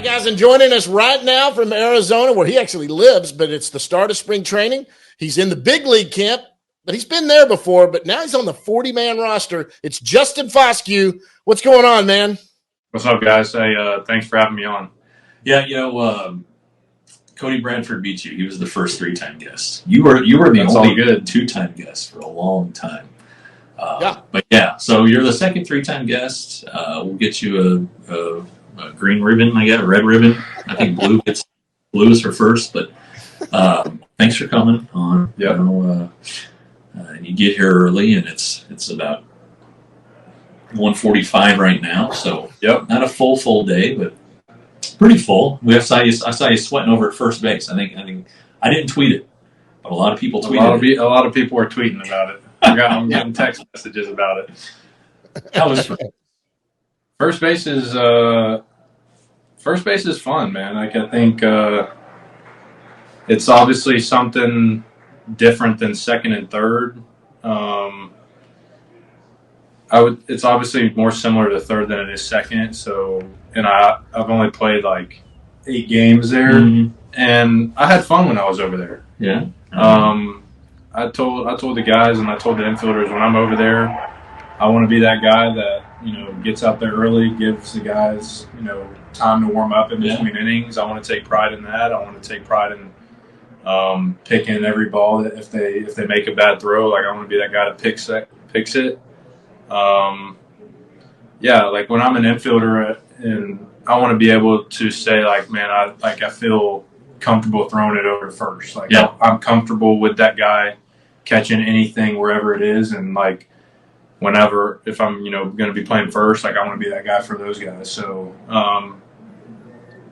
right, guys, and joining us right now from Arizona, where he actually lives, but it's the start of spring training. He's in the big league camp, but he's been there before, but now he's on the 40-man roster. It's Justin Foscue. What's going on, man? What's up, guys? Hey, thanks for having me on. Yeah, Cody Bradford beat you. He was the first 3-time guest. You were the only good 2-time guest for a long time. But yeah, so you're the second 3-time guest. We'll get you a green ribbon, I guess, a red ribbon. I think blue is for first. But thanks for coming on. Yeah. You get here early, and it's about 1:45 right now. So not a full day, but pretty full. I saw you sweating over at first base. I think I didn't tweet it, but a lot of people tweeted. A lot of people were tweeting about it. I'm getting text messages about it. How was first base is fun, man. Like, I think it's obviously something different than second and third. It's obviously more similar to third than it is second. So, and I've only played like 8 games there, and I had fun when I was over there. Yeah. I told the guys and I told the infielders, when I'm over there, I want to be that guy that, gets out there early, gives the guys, time to warm up in between innings. I want to take pride in that. I want to take pride in picking every ball. If they make a bad throw, like, I want to be that guy that picks it. Like when I'm an infielder and I want to be able to say, like, man, I feel comfortable throwing it over to first. Like, I'm comfortable with that guy catching anything wherever it is, and like whenever, if I'm going to be playing first, like, I want to be that guy for those guys. So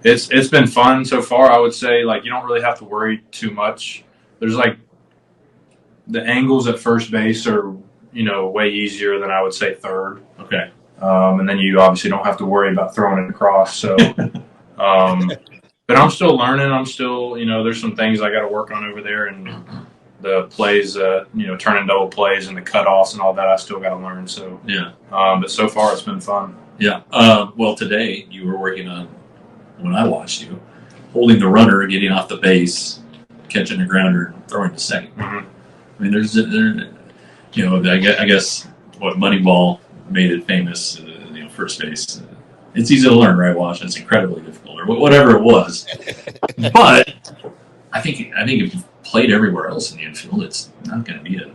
it's been fun so far. I would say, like, you don't really have to worry too much. There's like the angles at first base are way easier than I would say third. Okay. And then you obviously don't have to worry about throwing it across. So, but I'm still learning. I'm still, there's some things I got to work on over there, and the plays, turning double plays and the cutoffs and all that, I still got to learn. So, but so far it's been fun. Yeah. Well, today you were working on, when I watched you, holding the runner, getting off the base, catching the grounder, and throwing to second. Mm-hmm. I mean, I guess what Moneyball made it famous, first base. It's easy to learn, right, Wash? It's incredibly difficult, or whatever it was. But I think if you've played everywhere else in the infield, it's not going to be a.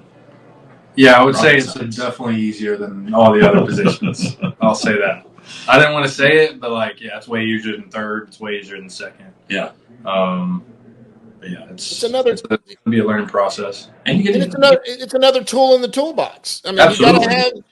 Yeah, I would say it's definitely easier than all the other positions. I'll say that. I didn't want to say it, but it's way easier than third. It's way easier than second. Yeah. But yeah, it's going to be a learning process. And it's another tool in the toolbox. I mean, absolutely.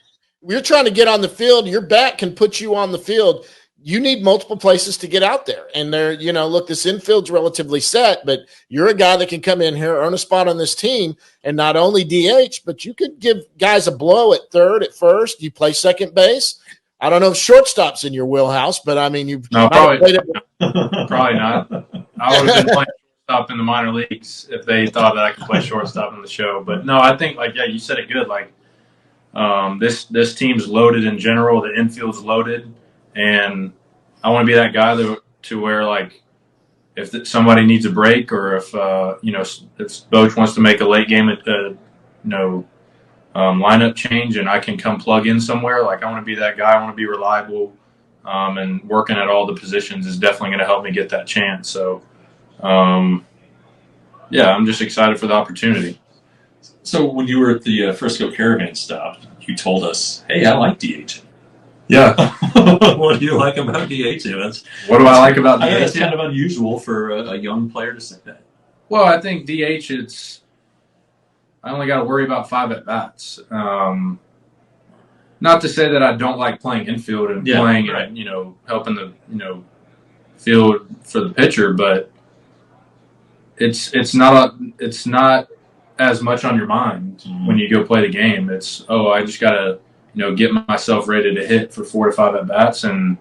You're trying to get on the field. Your bat can put you on the field. You need multiple places to get out there. And there, look, this infield's relatively set, but you're a guy that can come in here, earn a spot on this team, and not only DH, but you could give guys a blow at third, at first. You play second base. I don't know if shortstop's in your wheelhouse, but I mean, probably not. I would have been playing shortstop in the minor leagues if they thought that I could play shortstop in the show. But no, I think, you said it good. Like, this team's loaded in general. The infield's loaded, and I want to be that guy to where, like, if somebody needs a break, or if if Boch wants to make a late game lineup change, and I can come plug in somewhere. Like, I want to be that guy. I want to be reliable, and working at all the positions is definitely going to help me get that chance. So, I'm just excited for the opportunity. So when you were at the Frisco Caravan stop, you told us, "Hey, I like DH." Yeah. What do you like about DH? What do I like about DH? It's kind of unusual for a young player to say that. Well, I think DH, I only got to worry about 5 at-bats. Not to say that I don't like playing infield and playing, right, and, helping the, field for the pitcher, but it's not as much on your mind when you go play the game. It's, I just got to, get myself ready to hit for 4 to 5 at-bats, and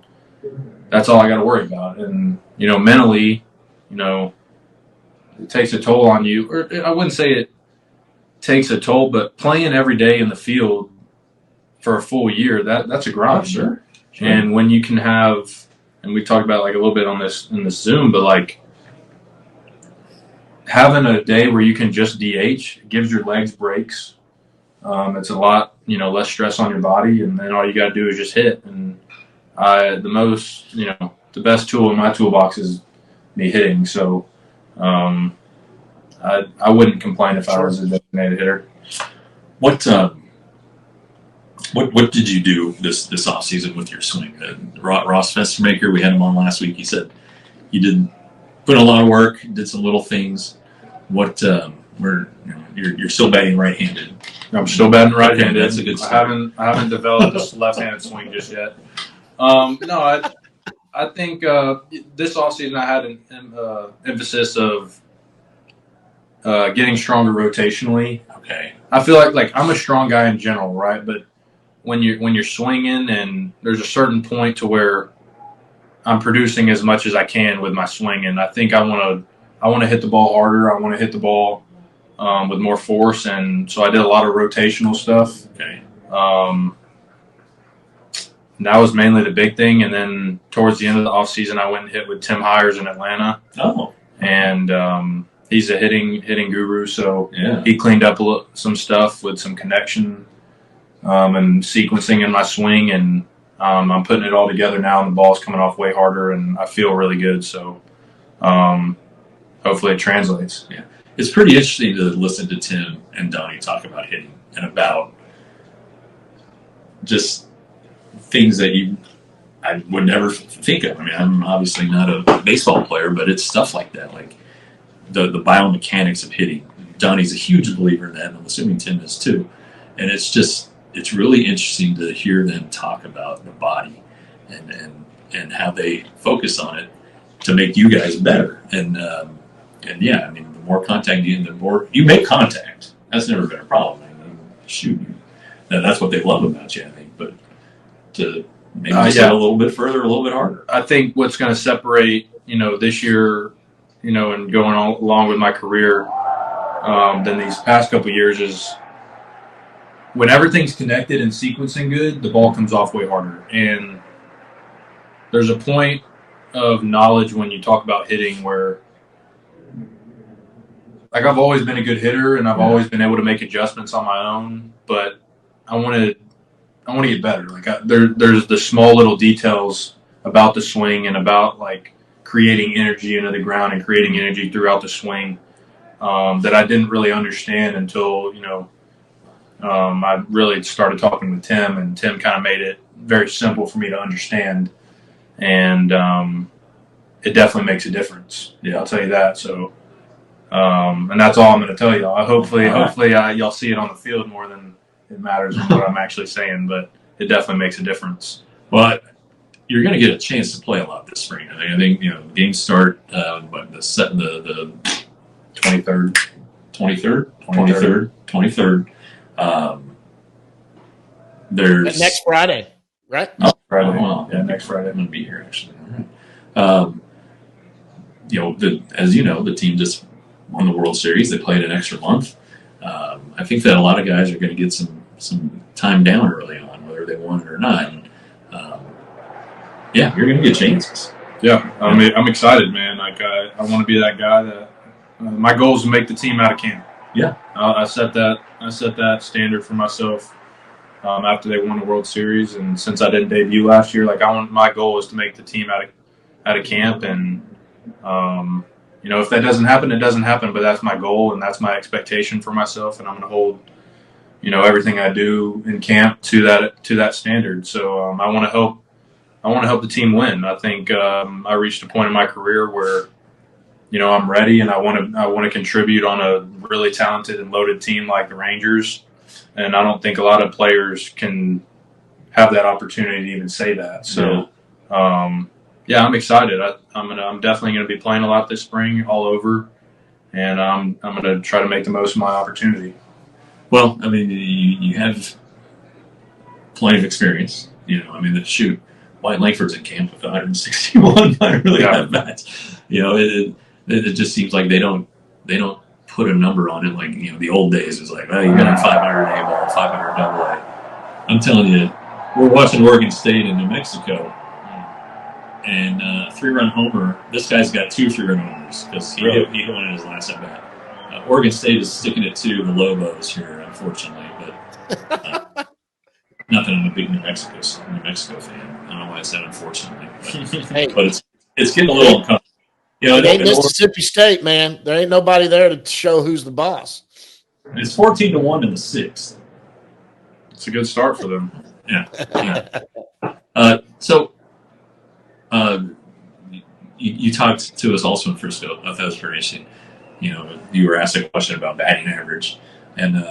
that's all I got to worry about. And, mentally, it takes a toll on you. Or I wouldn't say it takes a toll, but playing every day in the field for a full year, that's a grind. Oh, sure. And when you can have and we talked about like a little bit on this in the Zoom, but like having a day where you can just DH gives your legs breaks. It's a lot, less stress on your body, and then all you got to do is just hit. And the best tool in my toolbox is me hitting. So I wouldn't complain if I was a designated hitter. What did you do this offseason with your swing? Ross Festermaker, we had him on last week. He said you did put in a lot of work, did some little things. What you're still batting right-handed. I'm still batting right-handed. Okay, that's a good start. I haven't developed this left-handed swing just yet. No, I think this offseason I had an emphasis of getting stronger rotationally. Okay. I feel like I'm a strong guy in general, right? But when you're swinging, and there's a certain point to where I'm producing as much as I can with my swing, and I think I want to hit the ball harder. I want to hit the ball with more force, and so I did a lot of rotational stuff. Okay. And that was mainly the big thing, and then towards the end of the offseason, I went and hit with Tim Hires in Atlanta. Oh. And he's a hitting guru, so yeah. He cleaned up some stuff with some connection and sequencing in my swing, and I'm putting it all together now, and the ball's coming off way harder, and I feel really good. So hopefully it translates. Yeah, it's pretty interesting to listen to Tim and Donnie talk about hitting and about just things that I would never think of. I mean, I'm obviously not a baseball player, but it's stuff like that, like the biomechanics of hitting. Donnie's a huge believer in that, and I'm assuming Tim is too. And it's really interesting to hear them talk about the body and how they focus on it to make you guys better. And yeah, I mean, the more contact the more you make contact. That's never been a problem. I mean, shoot, that's what they love about you, I think. But to maybe just hit a little bit further, a little bit harder. I think what's going to separate, this year, and going along with my career than these past couple of years is when everything's connected and sequencing good, the ball comes off way harder. And there's a point of knowledge when you talk about hitting where, like, I've always been a good hitter and I've always been able to make adjustments on my own, but I want to get better. Like there's the small little details about the swing and about like creating energy into the ground and creating energy throughout the swing that I didn't really understand until I really started talking with Tim, and Tim kind of made it very simple for me to understand, and it definitely makes a difference. Yeah, I'll tell you that. So, and that's all I'm going to tell y'all. Hopefully, y'all see it on the field more than it matters in what I'm actually saying, but it definitely makes a difference. Well, you're going to get a chance to play a lot this spring. I think games start the 23rd. 23rd. There's next Friday, right? Friday. Well, yeah, next Friday. I'm going to be here actually. All right. As you know, the team just won the World Series. They played an extra month. I think that a lot of guys are going to get some time down early on, whether they want it or not. And, yeah, you're going to get chances. Yeah, I'm excited, man. Like I want to be that guy that my goal is to make the team out of camp. Yeah, I set that standard for myself after they won the World Series, and since I didn't debut last year, my goal is to make the team out of camp, and if that doesn't happen, it doesn't happen. But that's my goal, and that's my expectation for myself, and I'm going to hold everything I do in camp to that standard. So I want to help the team win. I think I reached a point in my career where I'm ready, and I want to contribute on a really talented and loaded team like the Rangers. And I don't think a lot of players can have that opportunity to even say that. So, yeah, I'm excited. I'm definitely going to be playing a lot this spring, all over, and I'm going to try to make the most of my opportunity. Well, I mean, you have plenty of experience. Shoot, Wyatt Langford's in camp with 161 minor league at-bats. It just seems like they don't put a number on it. Like the old days was like, you got a 500 A ball, 500 double A. I'm telling you, we're watching Oregon State and New Mexico. and 3-run homer. This guy's got 2 3-run homers because he hit one in his last at bat. Oregon State is sticking it to the Lobos here, unfortunately, but not that I'm a big New Mexico fan. I don't know why I said unfortunately, but it's getting a little uncomfortable. You know, it ain't Mississippi State, man. There ain't nobody there to show who's the boss. It's 14-1 in the 6th. It's a good start for them. Yeah. You talked to us also in Frisco. I thought that was very interesting. You know, you were asked a question about batting average, and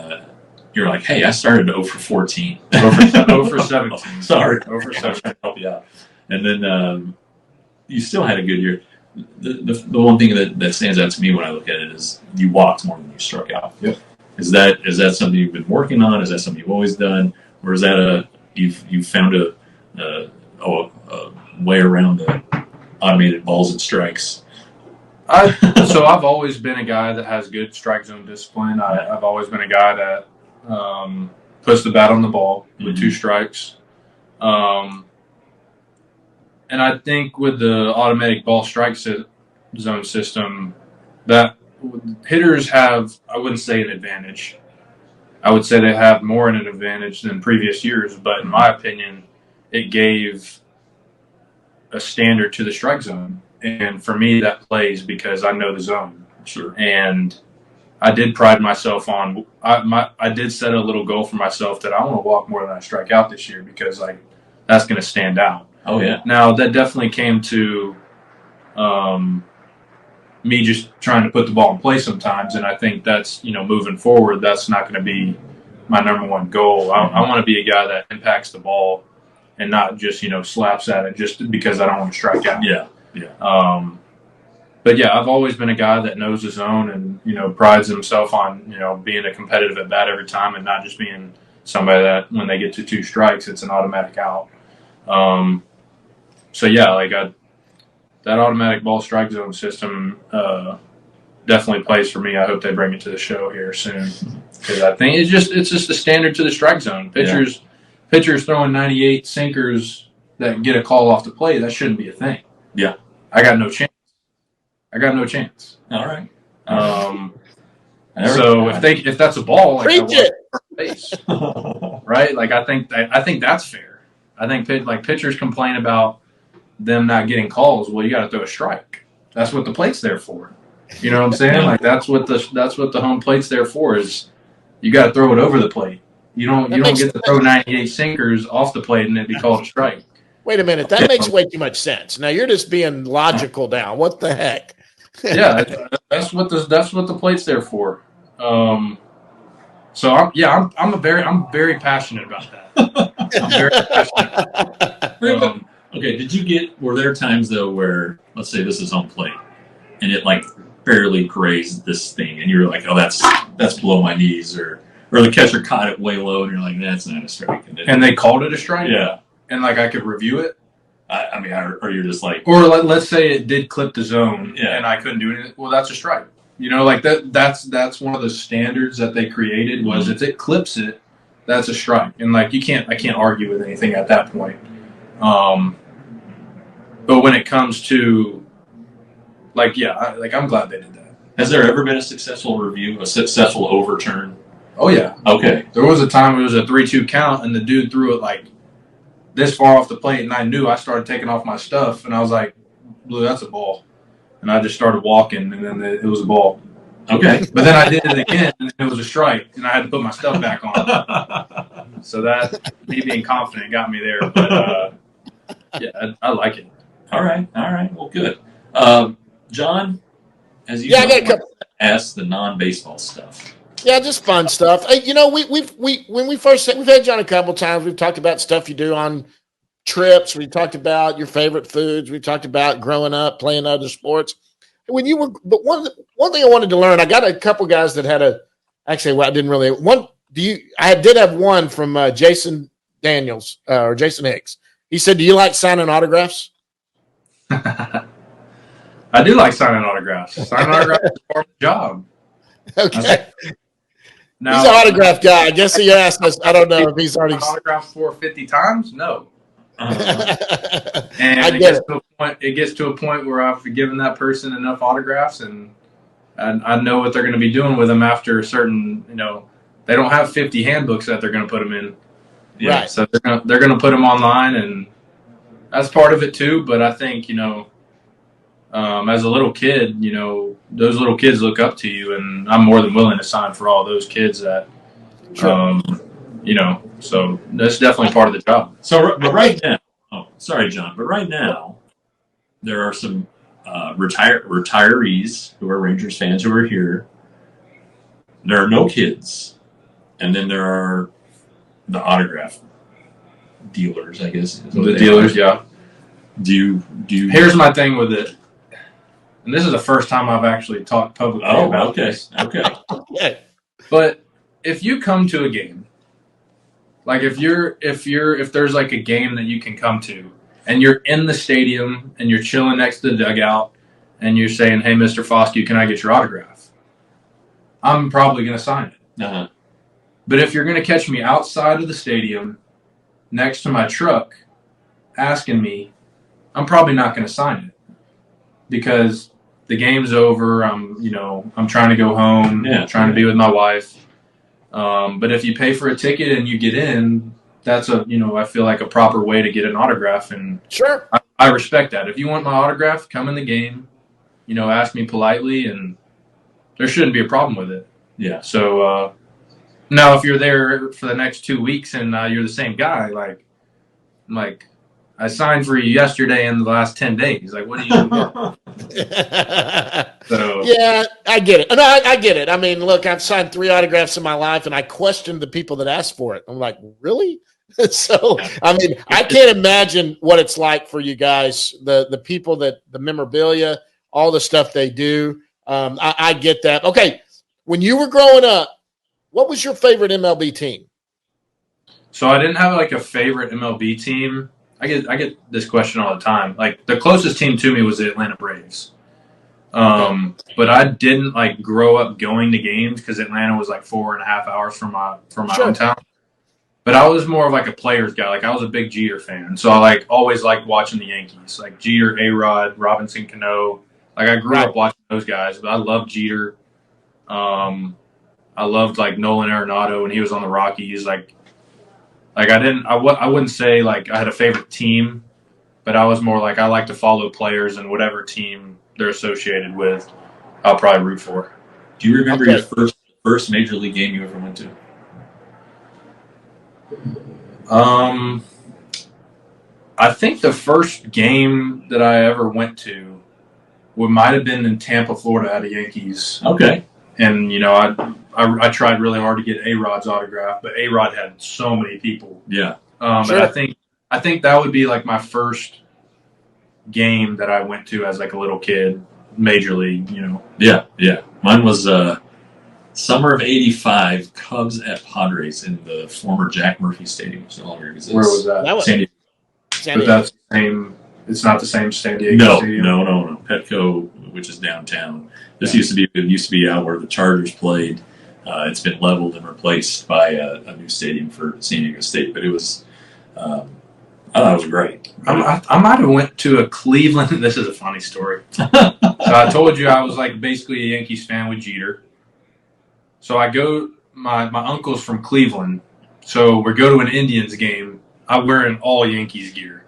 you're like, "Hey, I started 0 for 14, 0 for 17. Sorry, 0 for 7. I'm trying to help you out." And then you still had a good year. The one thing that stands out to me when I look at it is you walked more than you struck out. Yep. Is that something you've been working on? Is that something you've always done, or is that you've found a way around the automated balls and strikes? So I've always been a guy that has good strike zone discipline. I've always been a guy that puts the bat on the ball with 2 strikes. And I think with the automatic ball strike zone system, that hitters have, I wouldn't say an advantage. I would say they have more in an advantage than previous years, but in my opinion, it gave a standard to the strike zone. And for me, that plays because I know the zone. Sure. And I did pride myself on, I did set a little goal for myself that I want to walk more than I strike out this year because that's going to stand out. Oh, yeah. Now, that definitely came to me just trying to put the ball in play sometimes. And I think that's, moving forward, that's not going to be my number one goal. I want to be a guy that impacts the ball and not just, slaps at it just because I don't want to strike out. Yeah. Yeah. But yeah, I've always been a guy that knows the zone and, prides himself on, being a competitive at bat every time and not just being somebody that when they get to 2 strikes, it's an automatic out. So yeah, that automatic ball strike zone system definitely plays for me. I hope they bring it to the show here soon because I think it's just a standard to the strike zone. Pitchers throwing 98 sinkers that get a call off the plate, that shouldn't be a thing. Yeah. I got no chance. All right. So if that's a ball, preach it. Base, right? I think that's fair. I think pitchers complain about them not getting calls. Well, you got to throw a strike. That's what the plate's there for. You know what I'm saying? That's what the home plate's there for. Is you got to throw it over the plate. You don't get to throw 98 sinkers off the plate and it be called a strike. Wait a minute, that makes way too much sense. Now you're just being logical now. What the heck? Yeah, that's what the plate's there for. So I'm very passionate about that. I'm very passionate. Okay, were there times though where, let's say this is home plate and it barely grazed this thing and you're like, oh, that's below my knees, or the catcher caught it way low and you're like, that's not a strike. And they called it a strike? Yeah. And I could review it? Or you're just like... Or let's say it did clip the zone and I couldn't do anything. Well, that's a strike. That's one of the standards that they created was if it clips it, that's a strike. And I can't argue with anything at that point. But when it comes to I'm glad they did that. Has there ever been a successful review, a successful overturn? Oh yeah. Okay. There was a time it was a 3-2 count and the dude threw it this far off the plate, and I knew. I started taking off my stuff, and I was like, "Blue, that's a ball." And I just started walking, and then it was a ball. Okay. But then I did it again, and it was a strike, and I had to put my stuff back on. So that, me being confident, got me there. But, I like it. All right. Well, good. John, as you I got a couple. Ask the non-baseball stuff. Yeah, just fun stuff. When we've had John a couple times. We've talked about stuff you do on trips. We talked about your favorite foods. We talked about growing up, playing other sports. But one thing I wanted to learn, I got a couple guys that had I did have one from Jason Daniels or Jason Hicks. He said, "Do you like signing autographs?" I do like signing autographs. Signing autographs is part of the job. Okay. Now, he's an autograph guy. I guess he asked us. I don't know if he's already autographed 450 times. No, And it gets to a point where I've given that person enough autographs, and I know what they're going to be doing with them after a certain, they don't have 50 handbooks that they're going to put them in. Yeah, right. So they're going to put them online, and that's part of it too. But I think, as a little kid, those little kids look up to you, and I'm more than willing to sign for all those kids that, so that's definitely part of the job. So, but right now, sorry, John, but right now, there are some retirees who are Rangers fans who are here. There are no kids, and then there are the autograph dealers, I guess. The dealers, yeah. Do you? Here's my thing with it, and this is the first time I've actually talked publicly about this. Okay. But if you come to a game, like if there's like a game that you can come to, and you're in the stadium and you're chilling next to the dugout, and you're saying, "Hey, Mr. Foscue, can I get your autograph?" I'm probably going to sign it. Uh-huh. But if you're going to catch me outside of the stadium, next to my truck, asking me, I'm probably not going to sign it because the game's over. I'm trying to go home, trying to be with my wife. But if you pay for a ticket and you get in, that's I feel like a proper way to get an autograph, and sure, I respect that. If you want my autograph, come in the game, ask me politely, and there shouldn't be a problem with it. Yeah. So now, if you're there for the next 2 weeks and you're the same guy, like I signed for you yesterday in the last 10 days. Like, what do you? So yeah, I get it. No, I get it. I mean, look, I've signed 3 autographs in my life, and I questioned the people that asked for it. I'm like, really? So, I mean, I can't imagine what it's like for you guys, the people the memorabilia, all the stuff they do. I get that. Okay, when you were growing up, what was your favorite MLB team? So I didn't have like a favorite MLB team. I get this question all the time. Like the closest team to me was the Atlanta Braves. But I didn't like grow up going to games because Atlanta was like 4.5 hours from my hometown. But I was more of like a players guy. Like I was a big Jeter fan, so I like always liked watching the Yankees, like Jeter, A-Rod, Robinson Cano. Like I grew up watching those guys, but I loved Jeter. I loved like Nolan Arenado when he was on the Rockies. I wouldn't say like I had a favorite team, but I was more like I like to follow players, and whatever team they're associated with, I'll probably root for. Do you remember your first major league game you ever went to? I think the first game that I ever went to might have been in Tampa, Florida, at a Yankees. Okay. And I tried really hard to get A-Rod's autograph, but A-Rod had so many people. Yeah. But I think that would be like my first game that I went to as like a little kid, major league. Yeah. Mine was summer of '85, Cubs at Padres in the former Jack Murphy Stadium. So no longer exists. Where was that? San Diego. But that's the same. It's not the same San Diego Stadium. No. Petco, which is downtown. This used to be out where the Chargers played. It's been leveled and replaced by a new stadium for San Diego State. But it was, I thought it was great. I might have went to a Cleveland. This is a funny story. So I told you I was like basically a Yankees fan with Jeter. So I go. My uncle's from Cleveland, so we go to an Indians game. I'm wearing all Yankees gear.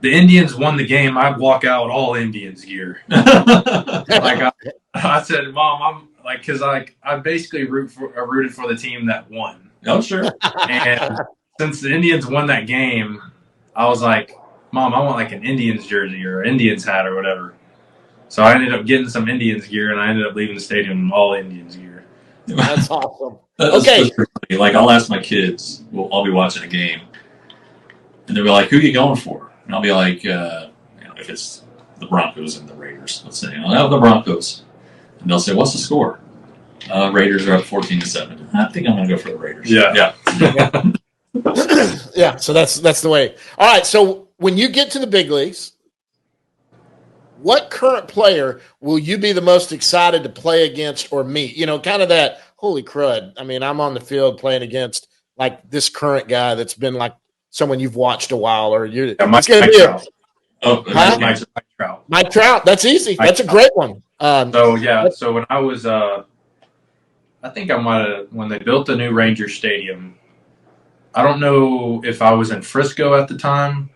The Indians won the game. I walk out all Indians gear. Like I said, Mom, I'm like, because I basically rooted for the team that won. Oh, sure. And since the Indians won that game, I was like, Mom, I want like an Indians jersey or an Indians hat or whatever. So I ended up getting some Indians gear, and I ended up leaving the stadium in all Indians gear. That's awesome. Okay. Like I'll ask my kids, I'll be watching a game, and they'll be like, "Who are you going for?" And I'll be like, if it's the Broncos and the Raiders, let's say, I'll have the Broncos, and they'll say, "What's the score?" Raiders are up 14-7. I think I'm going to go for the Raiders. Yeah. Yeah. So that's the way. All right. So when you get to the big leagues, what current player will you be the most excited to play against or meet? Kind of that, holy crud. I mean, I'm on the field playing against like this current guy that's been like someone you've watched a while, or you. Yeah, It's going to be Trout. Mike Trout. Mike Trout. That's easy. That's a great one. So when I was, I think I might have when they built the new Ranger Stadium. I don't know if I was in Frisco at the time.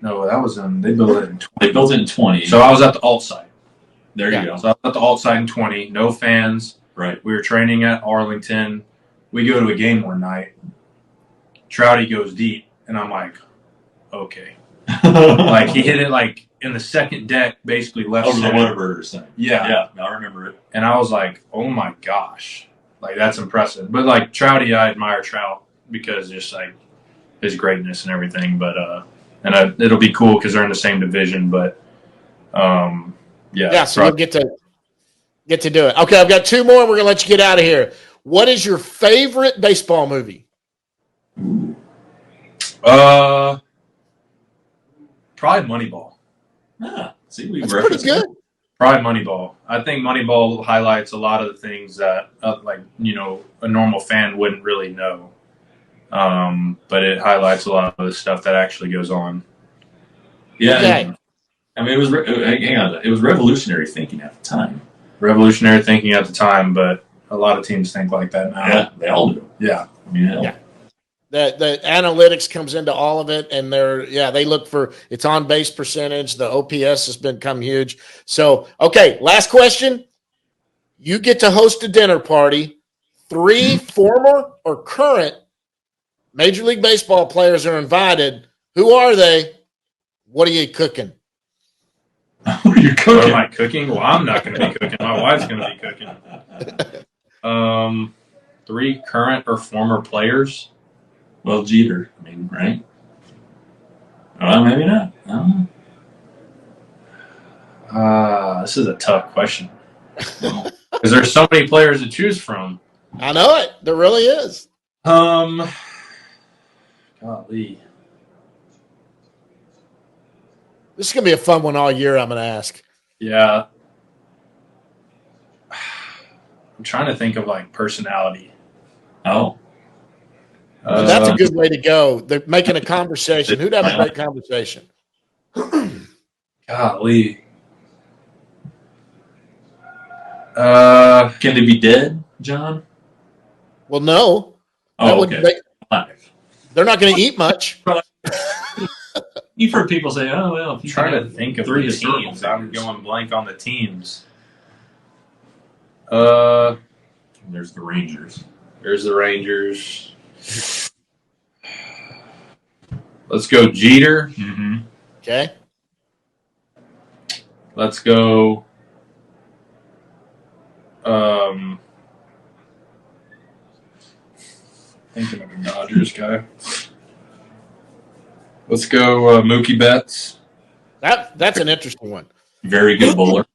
No, that was in. They built it in 20. They built it in 20. So I was at the alt site. There you go. So I was at the alt site in 20. No fans. Right. We were training at Arlington. We go to a game one night. Trouty goes deep, and I'm like, okay. Like he hit it like in the second deck, basically left. Over the Whataburger thing. Yeah. I remember it. And I was like, oh my gosh, like that's impressive. But like Trouty, I admire Trout because just like his greatness and everything. But it'll be cool because they're in the same division. But so you'll get to do it. Okay, I've got two more. We're gonna let you get out of here. What is your favorite baseball movie? Probably Moneyball. See, that's pretty good. Probably Moneyball. I think Moneyball highlights a lot of the things that, a normal fan wouldn't really know. But it highlights a lot of the stuff that actually goes on. Yeah. Okay. I mean, it was revolutionary thinking at the time. Revolutionary thinking at the time, but a lot of teams think like that now. Yeah, they all do. Yeah. I mean, yeah. The analytics comes into all of it, and they look for its on base percentage. The OPS has become huge. So, okay, last question. You get to host a dinner party. 3 former or current Major League Baseball players are invited. Who are they? What are you cooking? What are you cooking? What am I cooking? Well, I'm not going to be cooking. My wife's going to be cooking. 3 current or former players. Well, Jeter, I mean, right? Well, maybe not. I don't know. This is a tough question. Because there's so many players to choose from. I know it. There really is. Golly. This is going to be a fun one all year, I'm going to ask. Yeah. I'm trying to think of, like, personality. Oh. That's a good way to go. They're making a conversation. Who'd have a great conversation? Golly. Can they be dead, John? Well, no. Oh, okay. They're not going to eat much. You've heard people say, "Oh, well." I'm trying to think of 3 teams. I'm going blank on the teams. There's the Rangers. There's the Rangers. Let's go Jeter. Mm-hmm. Okay. Let's go. Thinking of a Dodgers guy. Let's go Mookie Betts. That's an interesting one. Very good bowler.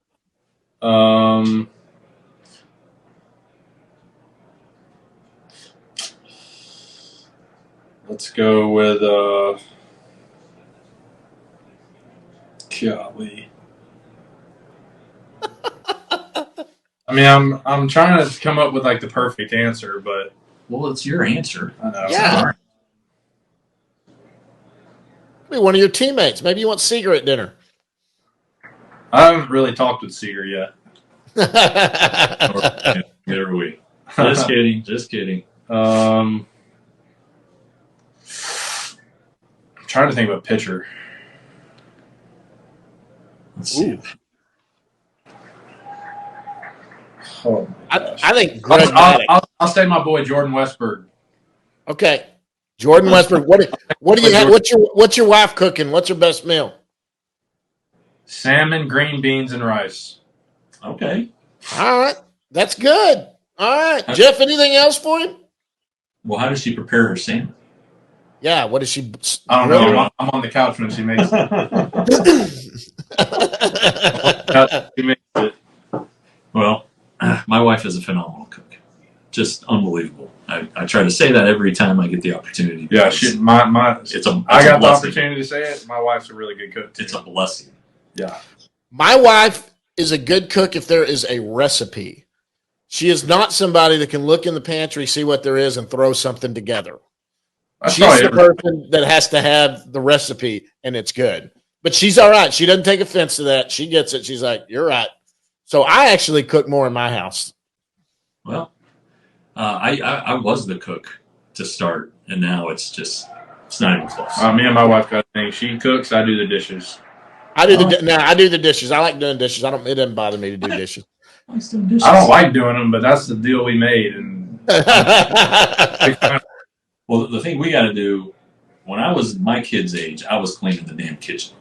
Let's go with golly. I mean, I'm trying to come up with like the perfect answer, but well, it's your answer. I know. Yeah. Be one of your teammates. Maybe you want Seager at dinner. I haven't really talked with Seager yet. There we. Just kidding. Just kidding. I'm trying to think of a pitcher. Let's see. Oh I think Greg I'll say my boy Jordan Westberg. Okay. Jordan Westberg. What do you have? What's your wife cooking? What's her best meal? Salmon, green beans, and rice. Okay. All right. That's good. All right. Jeff, anything else for him? Well, how does she prepare her salmon? Yeah, what does she? I don't know. I'm on the couch when she makes it. She makes it. Well, my wife is a phenomenal cook. Just unbelievable. I try to say that every time I get the opportunity. Yeah, I got the opportunity to say it. My wife's a really good cook too. It's a blessing. Yeah. My wife is a good cook if there is a recipe. She is not somebody that can look in the pantry, see what there is, and throw something together. She's the person that has to have the recipe, and it's good. But she's all right. She doesn't take offense to that. She gets it. She's like, you're right. So I actually cook more in my house. Well, I was the cook to start, and now it's not even close. Me and my wife got a thing. She cooks. I do the dishes. I do the dishes. I like doing dishes. It doesn't bother me to do dishes. I don't like doing them, but that's the deal we made. And well, the thing we got to do, when I was my kid's age, I was cleaning the damn kitchen.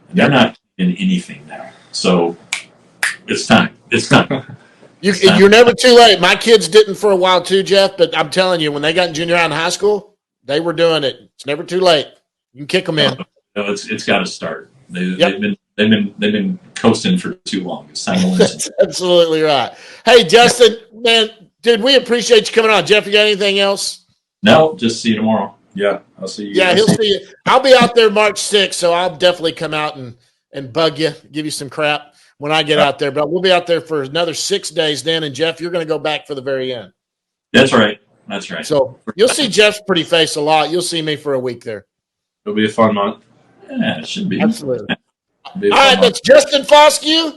And they're not in anything now. So it's time. It's time. You're never too late. My kids didn't for a while too, Jeff, but I'm telling you, when they got in junior high and high school, they were doing it. It's never too late. You can kick them in. No, it's got to start. They've been coasting for too long. It's time to learn. That's absolutely right. Hey, Justin, man, dude, we appreciate you coming on. Jeff, you got anything else? No, just see you tomorrow. Yeah, I'll see you. Yeah, he'll see you. I'll be out there March 6th, so I'll definitely come out and bug you, give you some crap when I get out there. But we'll be out there for another 6 days then. And, Jeff, you're going to go back for the very end. That's right. So you'll see Jeff's pretty face a lot. You'll see me for a week there. It'll be a fun month. Yeah, it should be. Absolutely. All right, that's Justin Foscue.